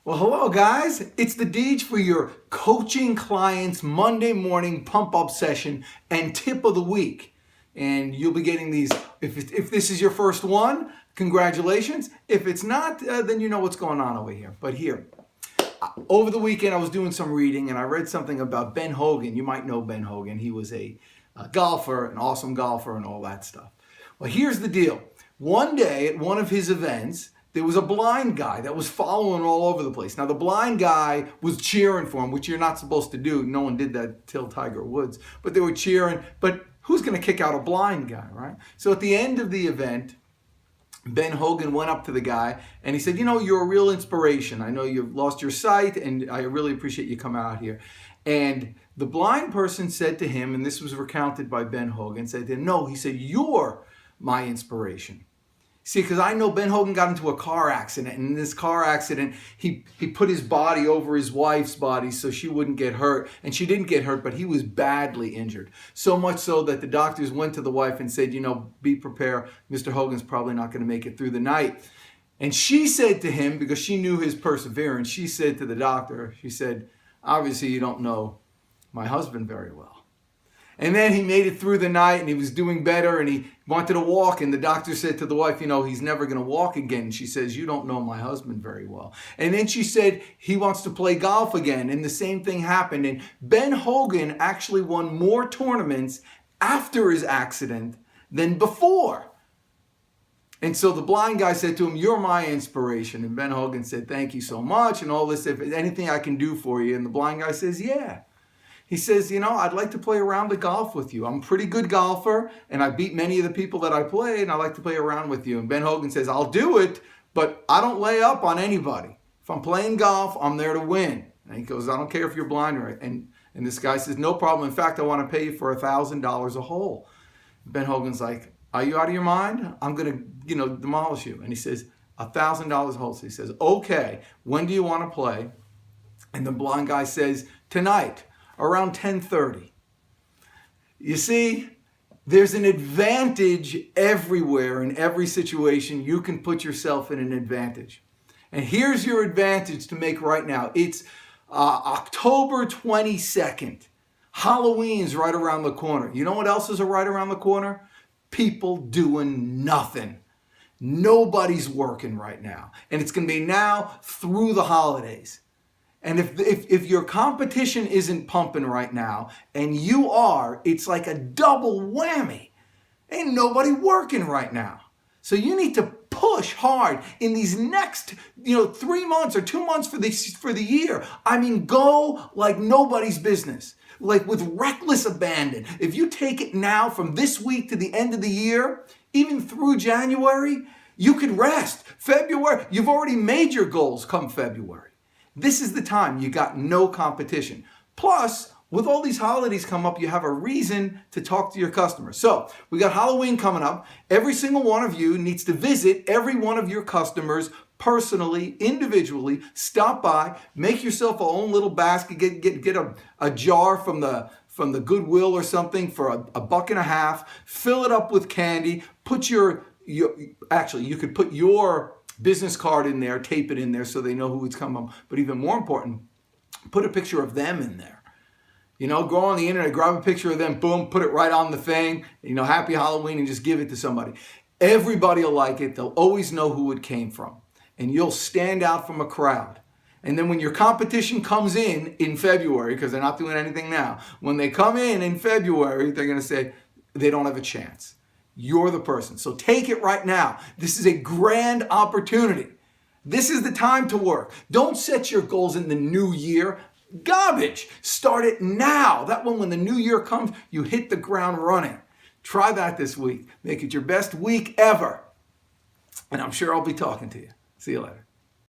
Well, hello guys. It's the Deej for your coaching clients Monday morning pump up session and tip of the week. And you'll be getting these. If this is your first one, congratulations. If it's not, then you know what's going on over here. But here, over the weekend I was doing some reading and I read something about Ben Hogan. You might know Ben Hogan. He was a golfer, an awesome golfer, and all that stuff. Well, here's the deal. One day at one of his events, there was a blind guy that was following all over the place. Now, the blind guy was cheering for him, which you're not supposed to do. No one did that till Tiger Woods. But they were cheering. But who's going to kick out a blind guy, right? So at the end of the event, Ben Hogan went up to the guy and he said, you know, you're a real inspiration. I know you've lost your sight and I really appreciate you coming out here. And the blind person said to him, and this was recounted by Ben Hogan, said to him, no, he said, you're my inspiration. See, because I know Ben Hogan got into a car accident, and in this car accident, he put his body over his wife's body so she wouldn't get hurt, and she didn't get hurt, but he was badly injured. So much so that the doctors went to the wife and said, you know, be prepared, Mr. Hogan's probably not going to make it through the night. And she said to him, because she knew his perseverance, she said to the doctor, she said, obviously you don't know my husband very well. And then he made it through the night and he was doing better and he wanted to walk. And the doctor said to the wife, you know, he's never going to walk again. And she says, you don't know my husband very well. And then she said, he wants to play golf again. And the same thing happened. And Ben Hogan actually won more tournaments after his accident than before. And so the blind guy said to him, you're my inspiration. And Ben Hogan said, thank you so much. And all this, if anything I can do for you. And the blind guy says, yeah. He says, you know, I'd like to play a round of golf with you. I'm a pretty good golfer, and I beat many of the people that I play, and I like to play a round with you. And Ben Hogan says, I'll do it, but I don't lay up on anybody. If I'm playing golf, I'm there to win. And he goes, I don't care if you're blind or and this guy says, no problem. In fact, I want to pay you for $1,000 a hole. Ben Hogan's like, are you out of your mind? I'm going to, you know, demolish you. And he says, $1,000 a hole. So he says, okay, when do you want to play? And the blind guy says, tonight. Around 10:30. You see, there's an advantage everywhere in every situation. You can put yourself in an advantage. And here's your advantage to make right now. It's October 22nd. Halloween's right around the corner. You know what else is right around the corner? People doing nothing. Nobody's working right now. And it's going to be now through the holidays. And if your competition isn't pumping right now, and you are, it's like a double whammy. Ain't nobody working right now. So you need to push hard in these next, 3 months or 2 months for the year. I mean, go like nobody's business, like with reckless abandon. If you take it now from this week to the end of the year, even through January, you could rest. February, you've already made your goals come February. This is the time you got no competition. Plus, with all these holidays come up, you have a reason to talk to your customers. So we got Halloween coming up. Every single one of you needs to visit every one of your customers personally, individually, stop by, make yourself a own little basket, get a jar from the Goodwill or something for $1.50, fill it up with candy, put actually you could put your business card in there, tape it in there so they know who it's coming from. But even more important, put a picture of them in there. Go on the internet, grab a picture of them, boom, put it right on the thing, happy Halloween, and just give it to somebody. Everybody will like it. They'll always know who it came from. And you'll stand out from a crowd. And then when your competition comes in February, because they're not doing anything now, when they come in February, they're going to say they don't have a chance. You're the person. So take it right now. This is a grand opportunity. This is the time to work. Don't set your goals in the new year. Garbage. Start it now. That one, when the new year comes, you hit the ground running. Try that this week. Make it your best week ever. And I'm sure I'll be talking to you. See you later.